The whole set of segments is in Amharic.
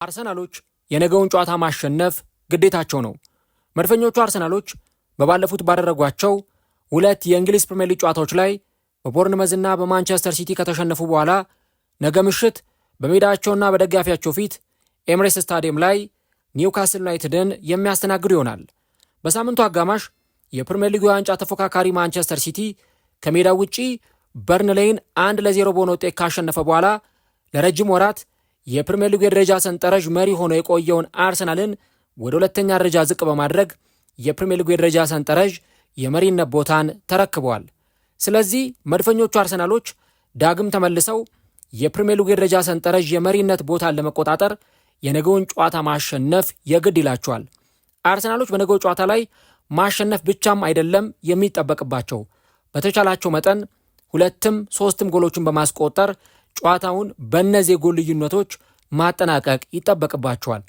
አርሰናሎች የነገውን ጨዋታ ማሸነፍ ግዴታቸው ነው። መድፈኞቹ አርሰናሎች በባለፉት ባደረጓቸው ሁለት የእንግሊዝ ፕሪሚየር ሊግ ጨዋታዎች ላይ በቦርንመዝና በማንቸስተር ሲቲ ከተሸነፉ በኋላ ነገ ምሽት በሜዳቸውና በደጋፊያቸው ፊት ኤምሬትስ ስታዲየም ላይ ኒውካስል ዩናይትድን የሚያስተናግዱ ይሆናል። በሳምንቱ አጋማሽ የፕሪሚየር ሊጉ የዋንጫ ተፎካካሪ ማንቸስተር ሲቲ ከሜዳው ውጪ በርንሌይን 1-0 በሆነ ውጤት ካሸነፈ በኋላ ለረጅም ወራት የፕሪሚየር ሊጉ የደረጃ ሰንጠረዥ መሪ ሆኖ የቆየውን አርሰናልን ወደ ሁለተኛ ደረጃ ዝቅ በማድረግ የፕሪሚየር ሊጉ የደረጃ ሰንጠረዥ የመሪነት ቦታን ተረክበዋል። ስለዚህ መድፈኞቹ አርሰናሎች ዳግም ተመልሰው የፕሪሚየር ሊጉ የደረጃ ሰንጠረዥ የመሪነት ቦታን ለመቆጣጠር የነገውን ጨዋታ ማሸነፍ የግድ ይላቸዋል። አርሰናሎች በነገው ጨዋታ ላይ ማሸነፍ ብቻም አይደለም የሚጠበቅባቸው፣ በተቻላቸው መጠን 2-3 ጎሎችን በማስቆጠር ጨዋታውን በእነዚህ የጎል ልዩነቶች ማጠናቀቅ ይጠበቅባቸዋል።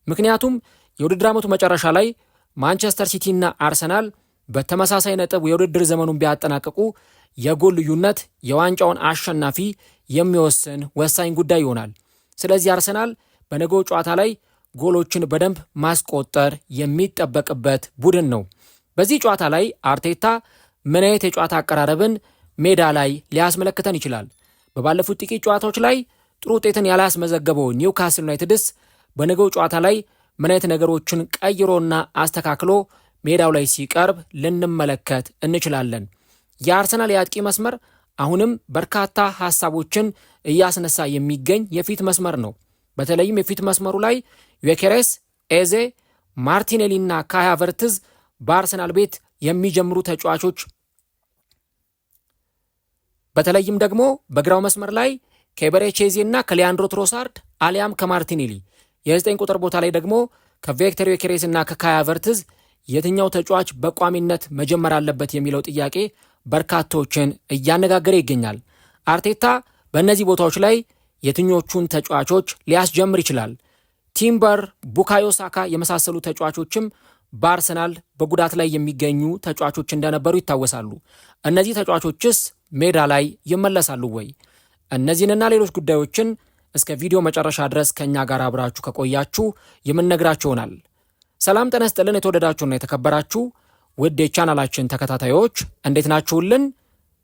ምክንያቱም የውድድር ዓመቱ መጨረሻ ላይ ማንቸስተር ሲቲና አርሰናል በተመሳሳይ ነጥብ የውድድር ዘመኑን ቢያጠናቅቁ የጎል ልዩነት የዋንጫውን አሸናፊ የሚወስን ወሳኝ ጉዳይ ይሆናል። ስለዚህ አርሰናል በነገው ጨዋታ ላይ ጎሎችን በደንብ ማስቆጠር የሚጠበቅበት ቡድን ነው። በዚህ ጨዋታ ላይ አርቴታ ምን አይነት የጨዋታ አቀራረብን ሜዳ ላይ ሊያስመለክተን ይችላል? በባለፉት ጥቂት ጨዋታዎች ላይ ጥሩ ውጤትን ያላስመዘገበው ኒውካስል ዩናይትድስ በነገው ጨዋታ ላይ ምን አይነት ነገሮችን ቀይሮና አስተካክሎ ሜዳው ላይ ሲቀርብ ልንመለከት እንችላለን? የአርሰናል የአጥቂ መስመር አሁንም በርካታ ሐሳቦችን እያስነሳ የሚገኝ የፊት መስመር ነው። በተለይም የፊት መስመሩ ላይ ዩኬሬስ፣ ኤዜ፣ ማርቲኔሊና ካይ ሃቨርትዝ በአርሰናል ቤት የሚጀምሩ ተጫዋቾች፣ በተለይም ደግሞ በግራው መስመር ላይ ከኤበሬቼዜ እና ከሊያንድሮ ትሮሳርድ አሊያም ከማርቲኔሊ፣ የ9 ቁጥር ቦታ ላይ ደግሞ ከቪክተር ዩኬሬስ እና ከካይ ሃቨርትዝ የትኛው ተጫዋች በቋሚነት መጀመር አለበት የሚለው ጥያቄ በርካቶችን እያነጋገረ ይገኛል። አርቴታ በእነዚህ ቦታዎች ላይ የትኞቹን ተጫዋቾች ሊያስጀምር ይችላል? ቲምበር፣ ቡካዮ ሳካ የመሳሰሉ ተጫዋቾችም በአርሰናል በጉዳት ላይ የሚገኙ ተጫዋቾች እንደነበሩ ይታወሳሉ። እነዚህ ተጫዋቾችስ ሜዳ ላይ ይመለሳሉ ወይ? እነዚህንና ሌሎች ጉዳዮችን እስከ ቪዲዮ መጨረሻ ድረስ ከእኛ ጋር አብራችሁ ከቆያችሁ የምንነግራችሁ ይሆናል። ሰላም ጤና ይስጥልን። የተወደዳችሁና የተከበራችሁ ውድ የቻናላችን ተከታታዮች እንዴት ናችሁልን?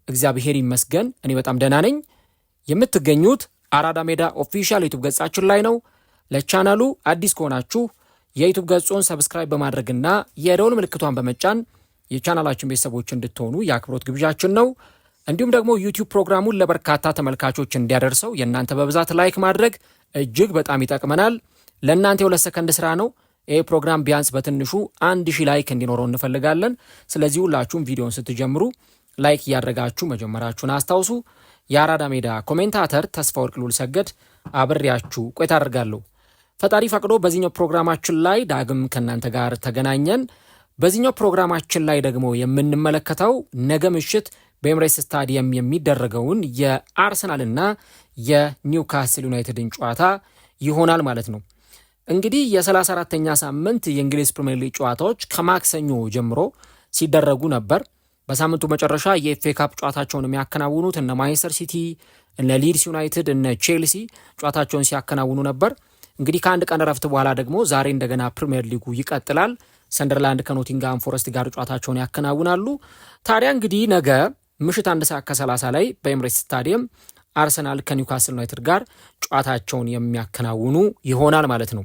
እግዚአብሔር ይመስገን እኔ በጣም ደህና ነኝ። የምትገኙት አራዳ ሜዳ ኦፊሻል ዩቲዩብ ገጻችን ላይ ነው። ለቻናሉ አዲስ ከሆናችሁ የዩቲዩብ ገጹን ሰብስክራይብ በማድረግና የደወል ምልክቷን በመጫን የቻናላችን ቤተሰቦች እንድትሆኑ የአክብሮት ግብዣችን ነው። እንዲሁም ደግሞ ዩቲዩብ ፕሮግራሙን ለበርካታ ተመልካቾች እንዲያደርሰው የእናንተ በብዛት ላይክ ማድረግ እጅግ በጣም ይጠቅመናል። ለእናንተ የ2 ሰከንድ ስራ ነው። ይህ ፕሮግራም ቢያንስ በትንሹ 1000 ላይክ እንዲኖረው እንፈልጋለን። ስለዚህ ሁላችሁም ቪዲዮን ስትጀምሩ ላይክ እያደረጋችሁ መጀመራችሁን አስታውሱ። የአራዳ ሜዳ ኮሜንታተር ተስፋ ወርቅ ሉል ሰገድ አብሬያችሁ ቆይታ አደርጋለሁ። ፈጣሪ ፈቅዶ በዚህኛው ፕሮግራማችን ላይ ዳግም ከእናንተ ጋር ተገናኘን። በዚህኛው ፕሮግራማችን ላይ ደግሞ የምንመለከተው ነገ ምሽት በኤምሬትስ ስታዲየም የሚደረገውን የአርሰናልና የኒውካስል ዩናይትድን ጨዋታ ይሆናል ማለት ነው። እንግዲህ የ34ኛ ሳምንት የእንግሊዝ ፕሪሚየር ሊግ ጨዋታዎች ከማክሰኞ ጀምሮ ሲደረጉ ነበር። በሳምንቱ መጨረሻ የኤፍኤ ካፕ ጨዋታቸውን የሚያከናውኑት እነ ማንቸስተር ሲቲ፣ እነ ሊድስ ዩናይትድ፣ እነ ቼልሲ ጨዋታቸውን ሲያከናውኑ ነበር። እንግዲህ ከአንድ ቀን ረፍት በኋላ ደግሞ ዛሬ እንደገና ፕሪሚየር ሊጉ ይቀጥላል። ሰንደርላንድ ከኖቲንግሃም ፎረስት ጋር ጨዋታቸውን ያከናውናሉ። ታዲያ እንግዲህ ነገ ምሽት 1:30 ላይ በኤምሬትስ ስታዲየም አርሰናል ከኒውካስል ዩናይትድ ጋር ጨዋታቸውን የሚያከናውኑ ይሆናል ማለት ነው።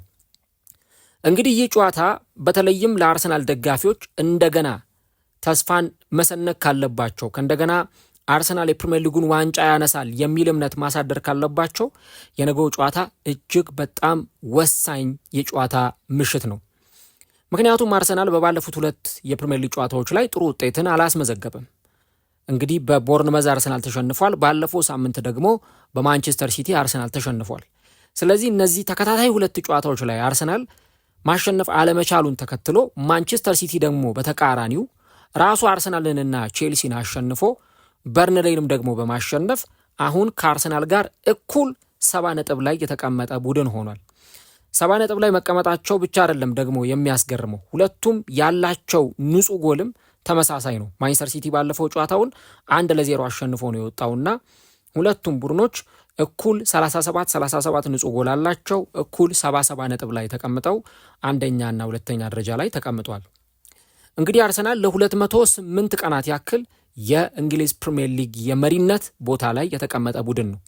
እንግዲህ ይህ ጨዋታ በተለይም ለአርሰናል ደጋፊዎች እንደገና ተስፋን መሰነቅ ካለባቸው፣ ከእንደገና አርሰናል የፕሪሚየር ሊጉን ዋንጫ ያነሳል የሚል እምነት ማሳደር ካለባቸው የነገው ጨዋታ እጅግ በጣም ወሳኝ የጨዋታ ምሽት ነው። ምክንያቱም አርሰናል በባለፉት 2 የፕሪሚየር ሊግ ጨዋታዎች ላይ ጥሩ ውጤትን አላስመዘገበም። እንግዲህ በቦርንመዝ አርሰናል ተሸንፏል። ባለፈው ሳምንት ደግሞ በማንቸስተር ሲቲ አርሰናል ተሸንፏል። ስለዚህ እነዚህ ተከታታይ 2 ጨዋታዎች ላይ አርሰናል ማሸነፍ አለመቻሉን ተከትሎ ማንቸስተር ሲቲ ደግሞ በተቃራኒው ራሱ አርሰናልንና ቼልሲን አሸንፎ በርንሌይንም ደግሞ በማሸነፍ አሁን ከአርሰናል ጋር እኩል 70 ነጥብ ላይ የተቀመጠ ቡድን ሆኗል። 70 ነጥብ ላይ መቀመጣቸው ብቻ አይደለም ደግሞ የሚያስገርመው፣ ሁለቱም ያላቸው ንጹህ ጎልም ተመሳሳይ ነው። ማንቸስተር ሲቲ ባለፈው ጨዋታውን 1-0 አሸንፎ ነው የወጣውና ሁለቱም ቡድኖች እኩል 37 ንጹህ ጎል አላቸው። እኩል 77 ነጥብ ላይ ተቀምጠው አንደኛና ሁለተኛ ደረጃ ላይ ተቀምጧል። እንግዲህ አርሰናል ለ208 ቀናት ያክል የእንግሊዝ ፕሪሚየር ሊግ የመሪነት ቦታ ላይ የተቀመጠ ቡድን ነው።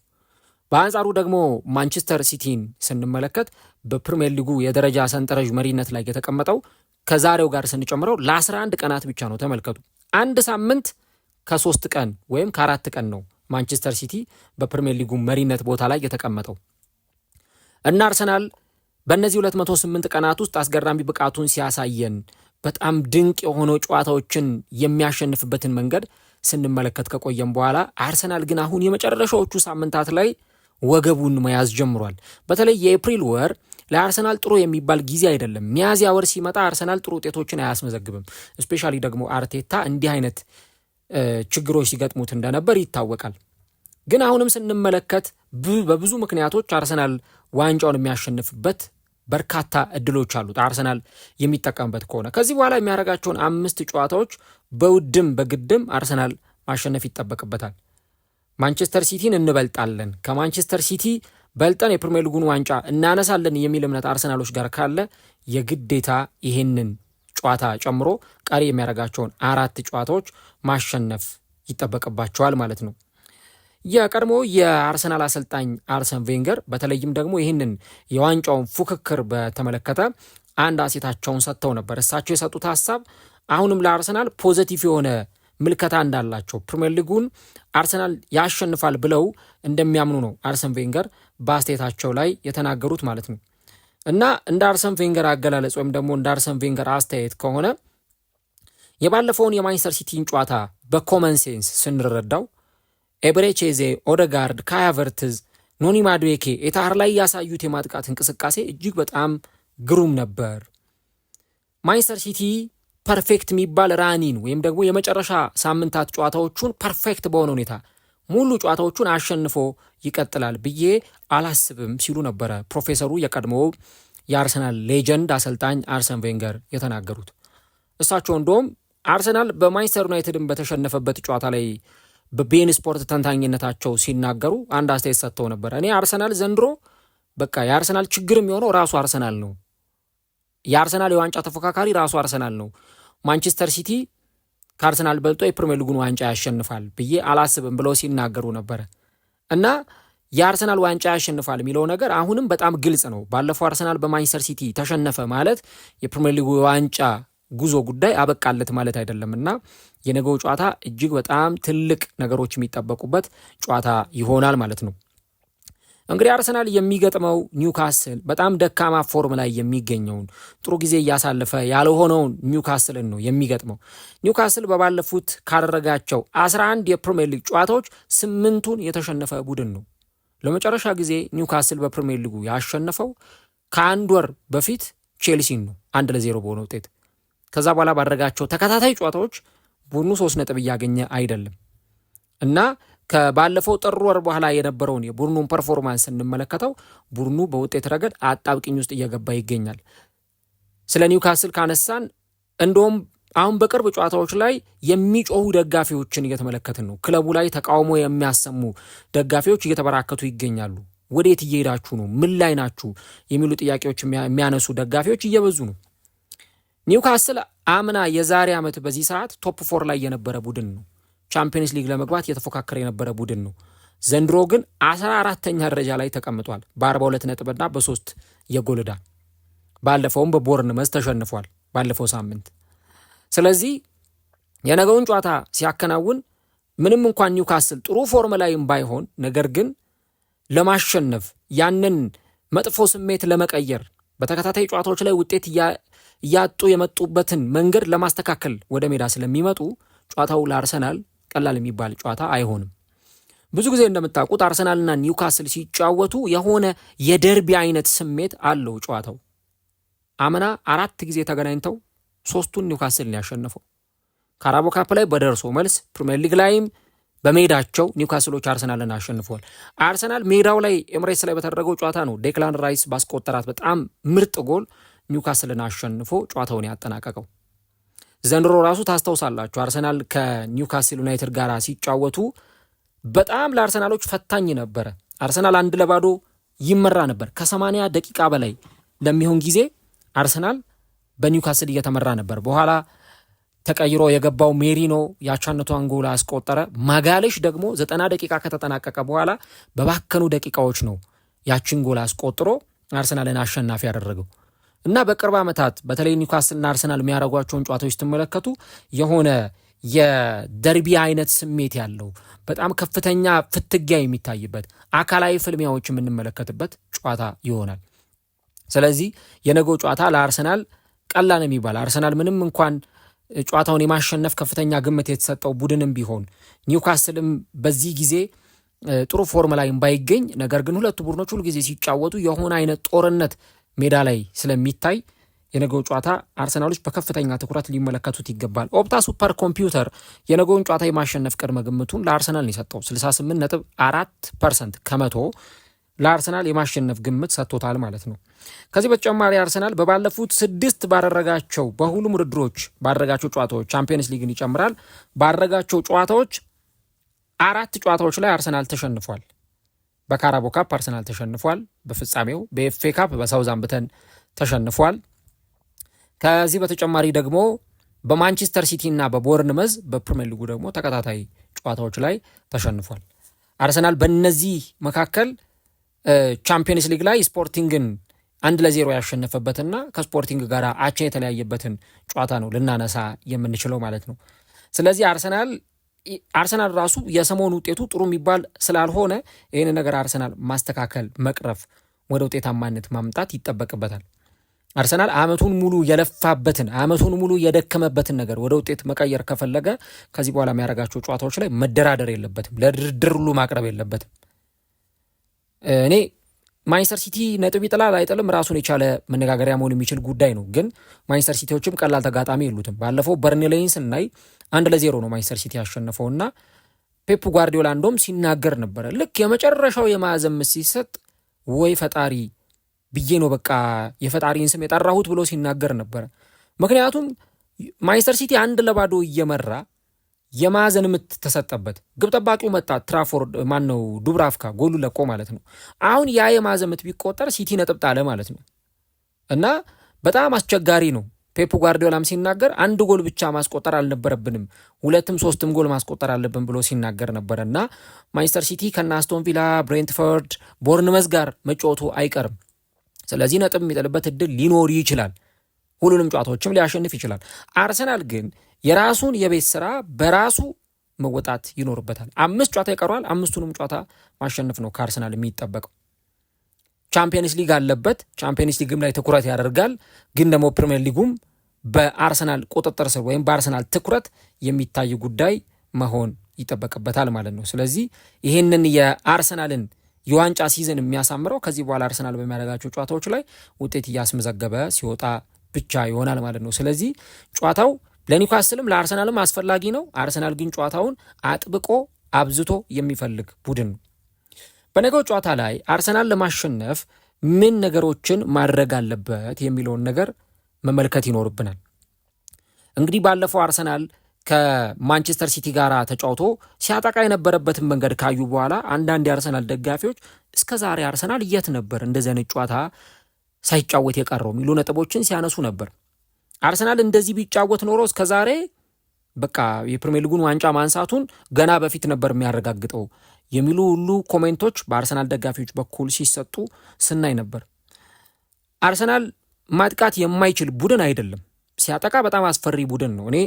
በአንጻሩ ደግሞ ማንቸስተር ሲቲን ስንመለከት በፕሪሚየር ሊጉ የደረጃ ሰንጠረዥ መሪነት ላይ የተቀመጠው ከዛሬው ጋር ስንጨምረው ለ11 ቀናት ብቻ ነው። ተመልከቱ፣ አንድ ሳምንት ከ3 ቀን ወይም ከ4 ቀን ነው ማንቸስተር ሲቲ በፕሪሚየር ሊጉ መሪነት ቦታ ላይ የተቀመጠው እና አርሰናል በእነዚህ 208 ቀናት ውስጥ አስገራሚ ብቃቱን ሲያሳየን በጣም ድንቅ የሆኑ ጨዋታዎችን የሚያሸንፍበትን መንገድ ስንመለከት ከቆየም በኋላ አርሰናል ግን አሁን የመጨረሻዎቹ ሳምንታት ላይ ወገቡን መያዝ ጀምሯል። በተለይ የኤፕሪል ወር ለአርሰናል ጥሩ የሚባል ጊዜ አይደለም። ሚያዝያ ወር ሲመጣ አርሰናል ጥሩ ውጤቶችን አያስመዘግብም። እስፔሻሊ ደግሞ አርቴታ እንዲህ አይነት ችግሮች ሲገጥሙት እንደነበር ይታወቃል። ግን አሁንም ስንመለከት በብዙ ምክንያቶች አርሰናል ዋንጫውን የሚያሸንፍበት በርካታ እድሎች አሉት። አርሰናል የሚጠቀምበት ከሆነ ከዚህ በኋላ የሚያደርጋቸውን 5 ጨዋታዎች በውድም በግድም አርሰናል ማሸነፍ ይጠበቅበታል። ማንቸስተር ሲቲን እንበልጣለን፣ ከማንቸስተር ሲቲ በልጠን የፕሪሚየር ሊጉን ዋንጫ እናነሳለን የሚል እምነት አርሰናሎች ጋር ካለ የግዴታ ይህንን ጨዋታ ጨምሮ ቀሪ የሚያደርጋቸውን 4 ጨዋታዎች ማሸነፍ ይጠበቅባቸዋል ማለት ነው። የቀድሞ የአርሰናል አሰልጣኝ አርሰን ቬንገር በተለይም ደግሞ ይህንን የዋንጫውን ፉክክር በተመለከተ አንድ አሴታቸውን ሰጥተው ነበር። እሳቸው የሰጡት ሀሳብ አሁንም ለአርሰናል ፖዘቲቭ የሆነ ምልከታ እንዳላቸው፣ ፕሪሚየር ሊጉን አርሰናል ያሸንፋል ብለው እንደሚያምኑ ነው አርሰን ቬንገር በአስተያየታቸው ላይ የተናገሩት ማለት ነው። እና እንደ አርሰን ቬንገር አገላለጽ ወይም ደግሞ እንደ አርሰን ቬንገር አስተያየት ከሆነ የባለፈውን የማንቸስተር ሲቲን ጨዋታ በኮመን ሴንስ ስንረዳው ኤብሬቼዜ፣ ኦደጋርድ፣ ካይ ሃቨርትዝ፣ ኖኒ ማዱዌኬ ኤታር ላይ ያሳዩት የማጥቃት እንቅስቃሴ እጅግ በጣም ግሩም ነበር። ማንቸስተር ሲቲ ፐርፌክት የሚባል ራኒን ወይም ደግሞ የመጨረሻ ሳምንታት ጨዋታዎቹን ፐርፌክት በሆነ ሁኔታ ሙሉ ጨዋታዎቹን አሸንፎ ይቀጥላል ብዬ አላስብም ሲሉ ነበረ ፕሮፌሰሩ የቀድሞው የአርሰናል ሌጀንድ አሰልጣኝ አርሰን ቬንገር የተናገሩት። እሳቸው እንደውም አርሰናል በማንቸስተር ዩናይትድን በተሸነፈበት ጨዋታ ላይ በቤን ስፖርት ተንታኝነታቸው ሲናገሩ አንድ አስተያየት ሰጥተው ነበር። እኔ አርሰናል ዘንድሮ በቃ የአርሰናል ችግር የሚሆነው ራሱ አርሰናል ነው፣ የአርሰናል የዋንጫ ተፎካካሪ ራሱ አርሰናል ነው፣ ማንቸስተር ሲቲ ከአርሰናል በልጦ የፕሪሚየር ሊጉን ዋንጫ ያሸንፋል ብዬ አላስብም ብለው ሲናገሩ ነበረ። እና የአርሰናል ዋንጫ ያሸንፋል የሚለው ነገር አሁንም በጣም ግልጽ ነው። ባለፈው አርሰናል በማንቸስተር ሲቲ ተሸነፈ ማለት የፕሪሚየር ሊጉ ዋንጫ ጉዞ ጉዳይ አበቃለት ማለት አይደለም እና የነገው ጨዋታ እጅግ በጣም ትልቅ ነገሮች የሚጠበቁበት ጨዋታ ይሆናል ማለት ነው። እንግዲህ አርሰናል የሚገጥመው ኒውካስል በጣም ደካማ ፎርም ላይ የሚገኘውን ጥሩ ጊዜ እያሳለፈ ያልሆነውን ኒውካስልን ነው የሚገጥመው። ኒውካስል በባለፉት ካደረጋቸው 11 የፕሪሚየር ሊግ ጨዋታዎች 8ቱን የተሸነፈ ቡድን ነው። ለመጨረሻ ጊዜ ኒውካስል በፕሪሚየር ሊጉ ያሸነፈው ከአንድ ወር በፊት ቼልሲን ነው 1-0 በሆነ ውጤት። ከዛ በኋላ ባደረጋቸው ተከታታይ ጨዋታዎች ቡድኑ 3 ነጥብ እያገኘ አይደለም እና ከባለፈው ጥር ወር በኋላ የነበረውን የቡድኑን ፐርፎርማንስ እንመለከተው ቡድኑ በውጤት ረገድ አጣብቅኝ ውስጥ እየገባ ይገኛል። ስለ ኒውካስል ካነሳን እንደውም አሁን በቅርብ ጨዋታዎች ላይ የሚጮሁ ደጋፊዎችን እየተመለከትን ነው። ክለቡ ላይ ተቃውሞ የሚያሰሙ ደጋፊዎች እየተበራከቱ ይገኛሉ። ወዴት እየሄዳችሁ ነው? ምን ላይ ናችሁ? የሚሉ ጥያቄዎች የሚያነሱ ደጋፊዎች እየበዙ ነው። ኒውካስል አምና የዛሬ ዓመት በዚህ ሰዓት ቶፕ 4 ላይ የነበረ ቡድን ነው። ቻምፒየንስ ሊግ ለመግባት የተፎካከረ የነበረ ቡድን ነው። ዘንድሮ ግን 14ኛ ደረጃ ላይ ተቀምጧል በ42 ነጥብና በ3 የጎል ዕዳ። ባለፈውም በቦርንመዝ ተሸንፏል ባለፈው ሳምንት። ስለዚህ የነገውን ጨዋታ ሲያከናውን ምንም እንኳን ኒውካስል ጥሩ ፎርም ላይም ባይሆን ነገር ግን ለማሸነፍ ያንን መጥፎ ስሜት ለመቀየር በተከታታይ ጨዋታዎች ላይ ውጤት እያጡ የመጡበትን መንገድ ለማስተካከል ወደ ሜዳ ስለሚመጡ ጨዋታው ለአርሰናል ቀላል የሚባል ጨዋታ አይሆንም። ብዙ ጊዜ እንደምታውቁት አርሰናልና ኒውካስል ሲጫወቱ የሆነ የደርቢ አይነት ስሜት አለው ጨዋታው። አምና 4 ጊዜ ተገናኝተው 3ቱን ኒውካስልን ያሸነፈው። ካራቦ ካፕ ላይ በደርሶ መልስ፣ ፕሪሚየር ሊግ ላይም በሜዳቸው ኒውካስሎች አርሰናልን አሸንፈዋል። አርሰናል ሜዳው ላይ ኤምሬትስ ላይ በተደረገው ጨዋታ ነው ዴክላን ራይስ ባስቆጠራት በጣም ምርጥ ጎል ኒውካስልን አሸንፎ ጨዋታውን ያጠናቀቀው። ዘንድሮ ራሱ ታስታውሳላችሁ አርሰናል ከኒውካስል ዩናይትድ ጋር ሲጫወቱ በጣም ለአርሰናሎች ፈታኝ ነበረ። አርሰናል 1-0 ይመራ ነበር። ከ80 ደቂቃ በላይ ለሚሆን ጊዜ አርሰናል በኒውካስል እየተመራ ነበር። በኋላ ተቀይሮ የገባው ሜሪኖ ያቻነቷን ጎል አስቆጠረ። ማጋሌሽ ደግሞ 90 ደቂቃ ከተጠናቀቀ በኋላ በባከኑ ደቂቃዎች ነው ያችን ጎል አስቆጥሮ አርሰናልን አሸናፊ ያደረገው እና በቅርብ ዓመታት በተለይ ኒውካስልና አርሰናል የሚያደርጓቸውን ጨዋታዎች ስትመለከቱ የሆነ የደርቢ አይነት ስሜት ያለው በጣም ከፍተኛ ፍትጊያ የሚታይበት አካላዊ ፍልሚያዎች የምንመለከትበት ጨዋታ ይሆናል። ስለዚህ የነገው ጨዋታ ለአርሰናል ቀላል የሚባል አርሰናል ምንም እንኳን ጨዋታውን የማሸነፍ ከፍተኛ ግምት የተሰጠው ቡድንም ቢሆን ኒውካስልም በዚህ ጊዜ ጥሩ ፎርም ላይ ባይገኝ፣ ነገር ግን ሁለቱ ቡድኖች ሁሉ ጊዜ ሲጫወቱ የሆነ አይነት ጦርነት ሜዳ ላይ ስለሚታይ የነገው ጨዋታ አርሰናሎች በከፍተኛ ትኩረት ሊመለከቱት ይገባል። ኦፕታ ሱፐር ኮምፒውተር የነገውን ጨዋታ የማሸነፍ ቅድመ ግምቱን ለአርሰናል ነው የሰጠው። 68.4% ከመቶ ለአርሰናል የማሸነፍ ግምት ሰጥቶታል ማለት ነው። ከዚህ በተጨማሪ አርሰናል በባለፉት 6 ባደረጋቸው በሁሉም ውድድሮች ባደረጋቸው ጨዋታዎች ቻምፒየንስ ሊግን ይጨምራል ባደረጋቸው ጨዋታዎች 4 ጨዋታዎች ላይ አርሰናል ተሸንፏል። በካራቦ ካፕ አርሰናል ተሸንፏል። በፍጻሜው በኤፍኤ ካፕ በሳውዛምፕተን ተሸንፏል። ከዚህ በተጨማሪ ደግሞ በማንቸስተር ሲቲ እና በቦርንመዝ በፕሪሚየር ሊጉ ደግሞ ተከታታይ ጨዋታዎች ላይ ተሸንፏል። አርሰናል በእነዚህ መካከል ቻምፒየንስ ሊግ ላይ ስፖርቲንግን 1-0 ያሸነፈበትና ከስፖርቲንግ ጋር አቻ የተለያየበትን ጨዋታ ነው ልናነሳ የምንችለው ማለት ነው። ስለዚህ አርሰናል ራሱ የሰሞኑ ውጤቱ ጥሩ የሚባል ስላልሆነ ይህን ነገር አርሰናል ማስተካከል፣ መቅረፍ፣ ወደ ውጤታማነት ማምጣት ይጠበቅበታል። አርሰናል አመቱን ሙሉ የለፋበትን አመቱን ሙሉ የደከመበትን ነገር ወደ ውጤት መቀየር ከፈለገ ከዚህ በኋላ የሚያደርጋቸው ጨዋታዎች ላይ መደራደር የለበትም፣ ለድርድር ሁሉ ማቅረብ የለበትም። እኔ ማንቸስተር ሲቲ ነጥብ ይጥላል አይጥልም ራሱን የቻለ መነጋገሪያ መሆን የሚችል ጉዳይ ነው። ግን ማንቸስተር ሲቲዎችም ቀላል ተጋጣሚ የሉትም። ባለፈው በርንሌይን ስናይ 1-0 ነው ማንቸስተር ሲቲ ያሸነፈውና ፔፕ ጓርዲዮላ እንደውም ሲናገር ነበረ ልክ የመጨረሻው የማዕዘን ምት ሲሰጥ ወይ ፈጣሪ ብዬ ነው በቃ የፈጣሪን ስም የጠራሁት ብሎ ሲናገር ነበረ። ምክንያቱም ማንቸስተር ሲቲ 1-0 እየመራ የማዕዘን ምት ተሰጠበት። ግብ ጠባቂው መጣ፣ ትራፎርድ ማነው ዱብራፍካ ጎሉ ለቆ ማለት ነው። አሁን ያ የማዕዘን ምት ቢቆጠር ሲቲ ነጥብ ጣለ ማለት ነው እና በጣም አስቸጋሪ ነው። ፔፕ ጓርዲዮላም ሲናገር 1 ጎል ብቻ ማስቆጠር አልነበረብንም 2ም 3ም ጎል ማስቆጠር አለብን ብሎ ሲናገር ነበረ እና ማንቸስተር ሲቲ ከነ አስቶን ቪላ፣ ብሬንትፈርድ፣ ቦርንመዝ ጋር መጫወቱ አይቀርም። ስለዚህ ነጥብ የሚጥልበት እድል ሊኖር ይችላል። ሁሉንም ጨዋታዎችም ሊያሸንፍ ይችላል። አርሰናል ግን የራሱን የቤት ስራ በራሱ መወጣት ይኖርበታል። 5 ጨዋታ ይቀረዋል። 5ቱንም ጨዋታ ማሸነፍ ነው ከአርሰናል የሚጠበቀው። ቻምፒየንስ ሊግ አለበት። ቻምፒየንስ ሊግም ላይ ትኩረት ያደርጋል። ግን ደግሞ ፕሪሚየር ሊጉም በአርሰናል ቁጥጥር ስር ወይም በአርሰናል ትኩረት የሚታይ ጉዳይ መሆን ይጠበቅበታል ማለት ነው። ስለዚህ ይህንን የአርሰናልን የዋንጫ ሲዝን የሚያሳምረው ከዚህ በኋላ አርሰናል በሚያደርጋቸው ጨዋታዎች ላይ ውጤት እያስመዘገበ ሲወጣ ብቻ ይሆናል ማለት ነው። ስለዚህ ጨዋታው ለኒውካስልም ለአርሰናልም አስፈላጊ ነው። አርሰናል ግን ጨዋታውን አጥብቆ አብዝቶ የሚፈልግ ቡድን ነው። በነገው ጨዋታ ላይ አርሰናል ለማሸነፍ ምን ነገሮችን ማድረግ አለበት የሚለውን ነገር መመልከት ይኖርብናል። እንግዲህ ባለፈው አርሰናል ከማንቸስተር ሲቲ ጋር ተጫውቶ ሲያጠቃ የነበረበትን መንገድ ካዩ በኋላ አንዳንድ የአርሰናል ደጋፊዎች እስከ ዛሬ አርሰናል የት ነበር እንደዚህ አይነት ጨዋታ ሳይጫወት የቀረው የሚሉ ነጥቦችን ሲያነሱ ነበር። አርሰናል እንደዚህ ቢጫወት ኖሮ እስከ ዛሬ በቃ የፕሪሚየር ሊጉን ዋንጫ ማንሳቱን ገና በፊት ነበር የሚያረጋግጠው የሚሉ ሁሉ ኮሜንቶች በአርሰናል ደጋፊዎች በኩል ሲሰጡ ስናይ ነበር። አርሰናል ማጥቃት የማይችል ቡድን አይደለም። ሲያጠቃ በጣም አስፈሪ ቡድን ነው። እኔ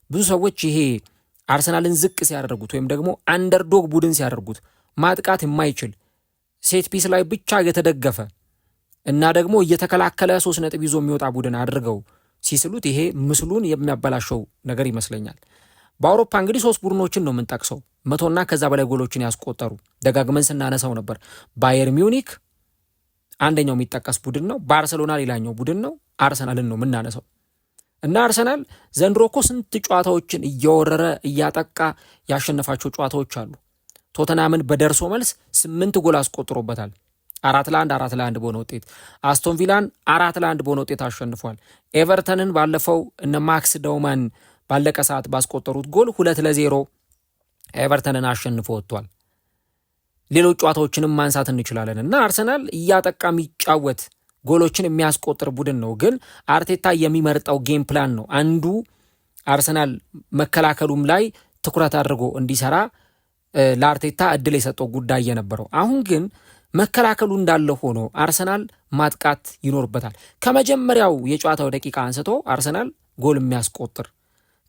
ብዙ ሰዎች ይሄ አርሰናልን ዝቅ ሲያደርጉት ወይም ደግሞ አንደርዶግ ቡድን ሲያደርጉት ማጥቃት የማይችል ሴት ፒስ ላይ ብቻ የተደገፈ እና ደግሞ እየተከላከለ 3 ነጥብ ይዞ የሚወጣ ቡድን አድርገው ሲስሉት ይሄ ምስሉን የሚያበላሸው ነገር ይመስለኛል። በአውሮፓ እንግዲህ 3 ቡድኖችን ነው የምንጠቅሰው 100 ከዛ በላይ ጎሎችን ያስቆጠሩ ደጋግመን ስናነሳው ነበር። ባየር ሚዩኒክ አንደኛው የሚጠቀስ ቡድን ነው። ባርሰሎና ሌላኛው ቡድን ነው። አርሰናልን ነው የምናነሳው እና አርሰናል ዘንድሮ እኮ ስንት ጨዋታዎችን እያወረረ እያጠቃ ያሸነፋቸው ጨዋታዎች አሉ። ቶተናምን በደርሶ መልስ 8 ጎል አስቆጥሮበታል። 4-1 በሆነ ውጤት አስቶን ቪላን 4-1 በሆነ ውጤት አሸንፏል። ኤቨርተንን ባለፈው እነ ማክስ ዳውማን ባለቀ ሰዓት ባስቆጠሩት ጎል 2-0 ኤቨርተንን አሸንፎ ወጥቷል። ሌሎች ጨዋታዎችንም ማንሳት እንችላለን እና አርሰናል እያጠቃ የሚጫወት ጎሎችን የሚያስቆጥር ቡድን ነው። ግን አርቴታ የሚመርጠው ጌም ፕላን ነው አንዱ አርሰናል መከላከሉም ላይ ትኩረት አድርጎ እንዲሰራ ለአርቴታ እድል የሰጠው ጉዳይ የነበረው። አሁን ግን መከላከሉ እንዳለ ሆኖ አርሰናል ማጥቃት ይኖርበታል። ከመጀመሪያው የጨዋታው ደቂቃ አንስቶ አርሰናል ጎል የሚያስቆጥር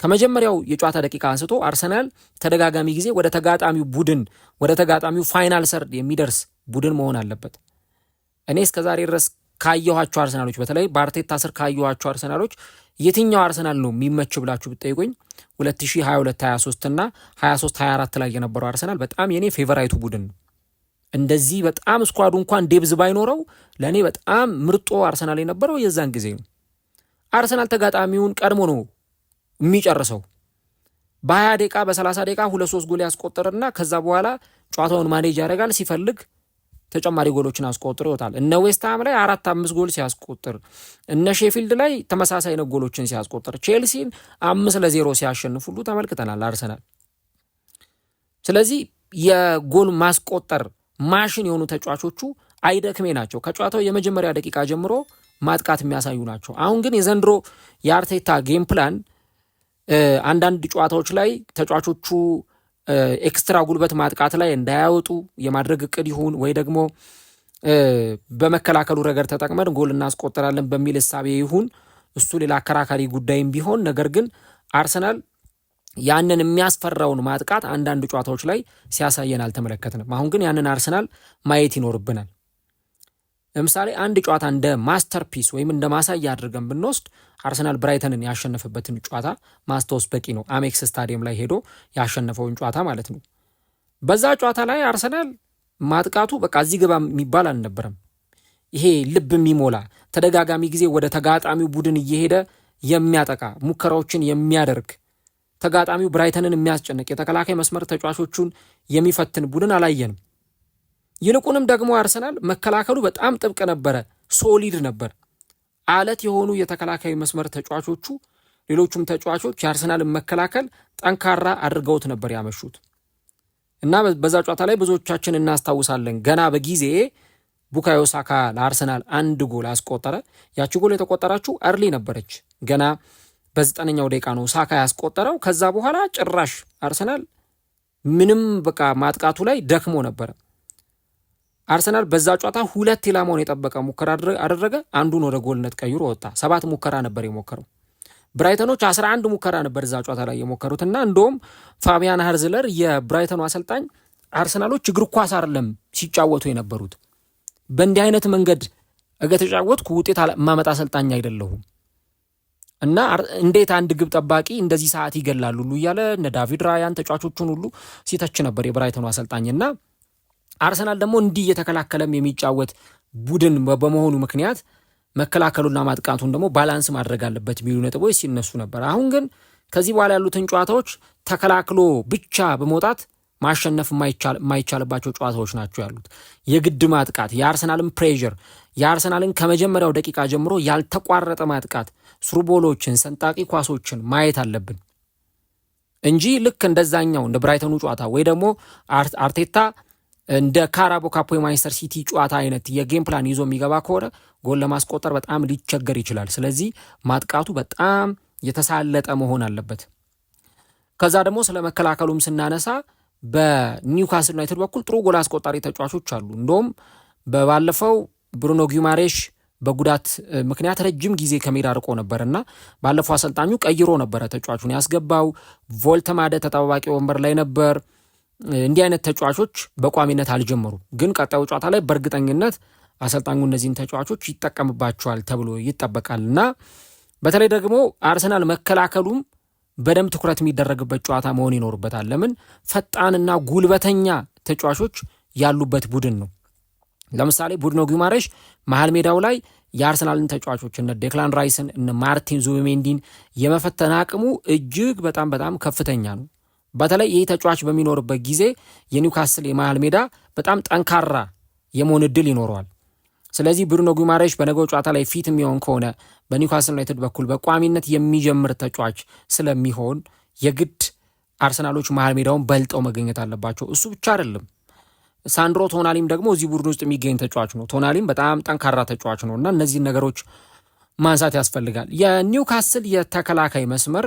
ከመጀመሪያው የጨዋታ ደቂቃ አንስቶ አርሰናል ተደጋጋሚ ጊዜ ወደ ተጋጣሚው ቡድን ወደ ተጋጣሚው ፋይናል ሰርድ የሚደርስ ቡድን መሆን አለበት። እኔ እስከዛሬ ድረስ ካየኋቸው አርሰናሎች በተለይ በአርቴታ ስር ካየኋቸው አርሰናሎች የትኛው አርሰናል ነው የሚመች ብላችሁ ብትጠይቁኝ 2022-23 እና 23-24 ላይ የነበረው አርሰናል በጣም የኔ ፌቨራይቱ ቡድን ነው። እንደዚህ በጣም ስኳዱ እንኳን ዴብዝ ባይኖረው ለእኔ በጣም ምርጦ አርሰናል የነበረው የዛን ጊዜ ነው። አርሰናል ተጋጣሚውን ቀድሞ ነው የሚጨርሰው። በ20 ደቂቃ በ30 ደቂቃ 2-3 ጎል ያስቆጥርና ከዛ በኋላ ጨዋታውን ማኔጅ ያደርጋል። ሲፈልግ ተጨማሪ ጎሎችን አስቆጥሮ ይወጣል። እነ ዌስትሃም ላይ 4-5 ጎል ሲያስቆጥር፣ እነ ሼፊልድ ላይ ተመሳሳይ ነው ጎሎችን ሲያስቆጥር፣ ቼልሲን 5-0 ሲያሸንፍ ሁሉ ተመልክተናል አርሰናል። ስለዚህ የጎል ማስቆጠር ማሽን የሆኑ ተጫዋቾቹ አይደክሜ ናቸው። ከጨዋታው የመጀመሪያ ደቂቃ ጀምሮ ማጥቃት የሚያሳዩ ናቸው። አሁን ግን የዘንድሮ የአርቴታ ጌም ፕላን አንዳንድ ጨዋታዎች ላይ ተጫዋቾቹ ኤክስትራ ጉልበት ማጥቃት ላይ እንዳያወጡ የማድረግ እቅድ ይሁን ወይ ደግሞ በመከላከሉ ረገድ ተጠቅመን ጎል እናስቆጥራለን በሚል እሳቤ ይሁን እሱ ሌላ አከራካሪ ጉዳይም ቢሆን፣ ነገር ግን አርሰናል ያንን የሚያስፈራውን ማጥቃት አንዳንድ ጨዋታዎች ላይ ሲያሳየን አልተመለከትንም። አሁን ግን ያንን አርሰናል ማየት ይኖርብናል። ለምሳሌ አንድ ጨዋታ እንደ ማስተርፒስ ወይም እንደ ማሳያ አድርገን ብንወስድ አርሰናል ብራይተንን ያሸነፈበትን ጨዋታ ማስታወስ በቂ ነው። አሜክስ ስታዲየም ላይ ሄዶ ያሸነፈውን ጨዋታ ማለት ነው። በዛ ጨዋታ ላይ አርሰናል ማጥቃቱ በቃ እዚህ ግባ የሚባል አልነበረም። ይሄ ልብ የሚሞላ ተደጋጋሚ ጊዜ ወደ ተጋጣሚው ቡድን እየሄደ የሚያጠቃ ሙከራዎችን የሚያደርግ ተጋጣሚው ብራይተንን የሚያስጨንቅ የተከላካይ መስመር ተጫዋቾቹን የሚፈትን ቡድን አላየንም። ይልቁንም ደግሞ አርሰናል መከላከሉ በጣም ጥብቅ ነበረ፣ ሶሊድ ነበር። አለት የሆኑ የተከላካይ መስመር ተጫዋቾቹ ሌሎቹም ተጫዋቾች የአርሰናልን መከላከል ጠንካራ አድርገውት ነበር ያመሹት እና በዛ ጨዋታ ላይ ብዙዎቻችን እናስታውሳለን። ገና በጊዜ ቡካዮ ሳካ ለአርሰናል 1 ጎል አስቆጠረ። ያቺ ጎል የተቆጠራችው አርሊ ነበረች። ገና በ9ኛው ደቂቃ ነው ሳካ ያስቆጠረው። ከዛ በኋላ ጭራሽ አርሰናል ምንም በቃ ማጥቃቱ ላይ ደክሞ ነበረ። አርሰናል በዛ ጨዋታ 2 ኢላማውን የጠበቀ ሙከራ አደረገ። አንዱን ወደ ጎልነት ቀይሮ ወጣ። 7 ሙከራ ነበር የሞከረው። ብራይተኖች 11 ሙከራ ነበር እዛ ጨዋታ ላይ የሞከሩትና እንደውም ፋቢያን ሃርዝለር የብራይተኑ አሰልጣኝ አርሰናሎች እግር ኳስ አይደለም ሲጫወቱ የነበሩት፣ በእንዲህ አይነት መንገድ እገተጫወትኩ ውጤት ማመጣ አሰልጣኝ አይደለሁም እና እንዴት አንድ ግብ ጠባቂ እንደዚህ ሰዓት ይገላሉ ሁሉ እያለ እነ ዳቪድ ራያን ተጫዋቾቹን ሁሉ ሲተች ነበር የብራይተኑ አሰልጣኝና አርሰናል ደግሞ እንዲህ እየተከላከለም የሚጫወት ቡድን በመሆኑ ምክንያት መከላከሉና ማጥቃቱን ደግሞ ባላንስ ማድረግ አለበት የሚሉ ነጥቦች ሲነሱ ነበር። አሁን ግን ከዚህ በኋላ ያሉትን ጨዋታዎች ተከላክሎ ብቻ በመውጣት ማሸነፍ የማይቻልባቸው ጨዋታዎች ናቸው ያሉት። የግድ ማጥቃት፣ የአርሰናልን ፕሬዠር፣ የአርሰናልን ከመጀመሪያው ደቂቃ ጀምሮ ያልተቋረጠ ማጥቃት፣ ስሩቦሎችን፣ ሰንጣቂ ኳሶችን ማየት አለብን እንጂ ልክ እንደዛኛው እንደ ብራይተኑ ጨዋታ ወይ ደግሞ አርቴታ እንደ ካራቦ ካፕ የማንቸስተር ሲቲ ጨዋታ አይነት የጌም ፕላን ይዞ የሚገባ ከሆነ ጎል ለማስቆጠር በጣም ሊቸገር ይችላል። ስለዚህ ማጥቃቱ በጣም የተሳለጠ መሆን አለበት። ከዛ ደግሞ ስለ መከላከሉም ስናነሳ በኒውካስል ዩናይትድ በኩል ጥሩ ጎል አስቆጣሪ ተጫዋቾች አሉ። እንደውም በባለፈው ብሩኖ ጊማሬሽ በጉዳት ምክንያት ረጅም ጊዜ ከሜዳ ርቆ ነበርና ባለፈው አሰልጣኙ ቀይሮ ነበረ ተጫዋቹን ያስገባው። ቮልተማደ ተጠባባቂ ወንበር ላይ ነበር። እንዲህ አይነት ተጫዋቾች በቋሚነት አልጀመሩም፣ ግን ቀጣዩ ጨዋታ ላይ በእርግጠኝነት አሰልጣኙ እነዚህን ተጫዋቾች ይጠቀምባቸዋል ተብሎ ይጠበቃልና በተለይ ደግሞ አርሰናል መከላከሉም በደንብ ትኩረት የሚደረግበት ጨዋታ መሆን ይኖርበታል። ለምን ፈጣንና ጉልበተኛ ተጫዋቾች ያሉበት ቡድን ነው። ለምሳሌ ቡድኖ ጊማሬሽ መሃል ሜዳው ላይ የአርሰናልን ተጫዋቾች እነ ዴክላን ራይስን እነ ማርቲን ዙቢሜንዲን የመፈተን አቅሙ እጅግ በጣም በጣም ከፍተኛ ነው። በተለይ ይህ ተጫዋች በሚኖርበት ጊዜ የኒውካስል የመሃል ሜዳ በጣም ጠንካራ የመሆን እድል ይኖረዋል። ስለዚህ ብሩኖ ጊማሬሽ በነገው ጨዋታ ላይ ፊት የሚሆን ከሆነ በኒውካስል ዩናይትድ በኩል በቋሚነት የሚጀምር ተጫዋች ስለሚሆን የግድ አርሰናሎች መሃል ሜዳውን በልጠው መገኘት አለባቸው። እሱ ብቻ አይደለም፣ ሳንድሮ ቶናሊም ደግሞ እዚህ ቡድን ውስጥ የሚገኝ ተጫዋች ነው። ቶናሊም በጣም ጠንካራ ተጫዋች ነው እና እነዚህን ነገሮች ማንሳት ያስፈልጋል። የኒውካስል የተከላካይ መስመር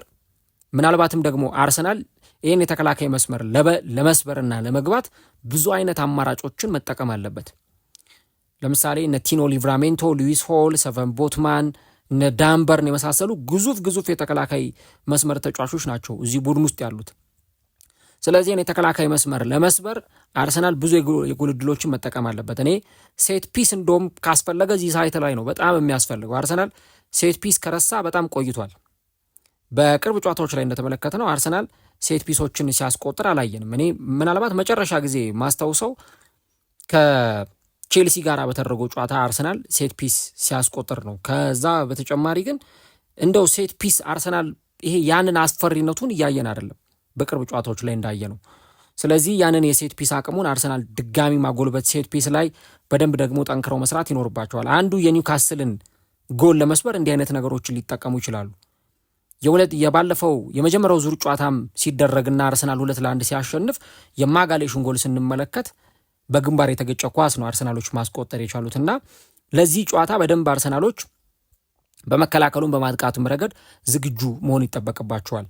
ምናልባትም ደግሞ አርሰናል ይህን የተከላካይ መስመር ለመስበርና ለመግባት ብዙ አይነት አማራጮችን መጠቀም አለበት። ለምሳሌ እነ ቲኖ ሊቭራሜንቶ፣ ሉዊስ ሆል፣ ሰቨን ቦትማን፣ እነ ዳንበርን የመሳሰሉ ግዙፍ የተከላካይ መስመር ተጫዋቾች ናቸው እዚህ ቡድን ውስጥ ያሉት። ስለዚህ የተከላካይ መስመር ለመስበር አርሰናል ብዙ የጎል ዕድሎችን መጠቀም አለበት። እኔ ሴት ፒስ እንደውም ካስፈለገ እዚህ ሳይት ላይ ነው በጣም የሚያስፈልገው። አርሰናል ሴት ፒስ ከረሳ በጣም ቆይቷል። በቅርብ ጨዋታዎች ላይ እንደተመለከተ ነው አርሰናል ሴት ፒሶችን ሲያስቆጥር አላየንም። እኔ ምናልባት መጨረሻ ጊዜ ማስታውሰው ከቼልሲ ጋር በተደረገው ጨዋታ አርሰናል ሴት ፒስ ሲያስቆጥር ነው። ከዛ በተጨማሪ ግን እንደው ሴት ፒስ አርሰናል ይሄ ያንን አስፈሪነቱን እያየን አይደለም በቅርብ ጨዋታዎች ላይ እንዳየ ነው። ስለዚህ ያንን የሴት ፒስ አቅሙን አርሰናል ድጋሚ ማጎልበት፣ ሴት ፒስ ላይ በደንብ ደግሞ ጠንክረው መስራት ይኖርባቸዋል። አንዱ የኒውካስልን ጎል ለመስበር እንዲህ አይነት ነገሮችን ሊጠቀሙ ይችላሉ። የባለፈው የመጀመሪያው ዙር ጨዋታም ሲደረግና አርሰናል 2-1 ሲያሸንፍ የማጋሌሽን ጎል ስንመለከት በግንባር የተገጨ ኳስ ነው አርሰናሎች ማስቆጠር የቻሉትና ለዚህ ጨዋታ በደንብ አርሰናሎች በመከላከሉም በማጥቃቱም ረገድ ዝግጁ መሆን ይጠበቅባቸዋል።